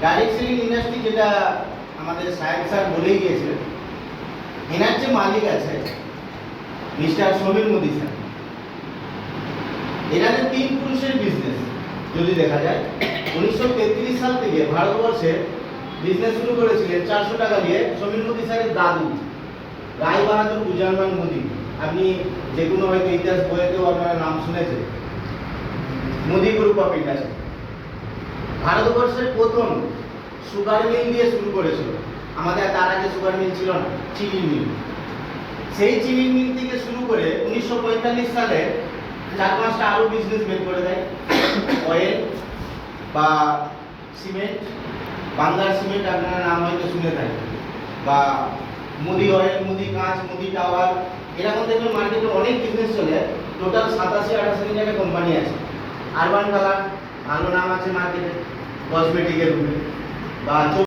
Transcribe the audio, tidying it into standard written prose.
Direct selling industry যেটা আমাদের সাহেব স্যার বলেই গিয়েছিলেন, এনার যে মালিক আছে মিস্টার সমীর মোদি স্যার, এনাদের 3 পুরুষের বিজনেস যদি দেখা যায় 1933 সাল থেকে ভারতবর্ষে বিজনেস শুরু করেছিলেন 400 টাকা দিয়ে সমীর মোদি স্যারের দাদু রায় বাহাদুর গুজরামান মোদি। আপনি যে কোনো হয়তো ইতিহাস বইয়েতেও আপনারা নাম শুনেছেন। মোদি গ্রুপ অফ ইন্ডাস্ট্রি ভারতবর্ষের প্রথম সুগার মিল দিয়ে শুরু করেছিল। আমাদের তার আগে সুগার মিল ছিল না, চিনি মিল। সেই চিনি মিল থেকে শুরু করে 1945 সালে 4-5টা আরো বিজনেস বের করে দেয়। অয়েল বা সিমেন্ট, বাংলার সিমেন্ট আপনারা নাম হয়তো শুনে থাকেন, বা মুদি অয়েল, মুদি কাঁচ, মুদি টাওয়ার, এরকম দেখবেন মার্কেটে অনেক বিজনেস চলে। টোটাল 87-88 জায়গায় কোম্পানি আছে। আরবান কালার ভালো নাম আছে মার্কেটে কসমেটিকের উপরে, বা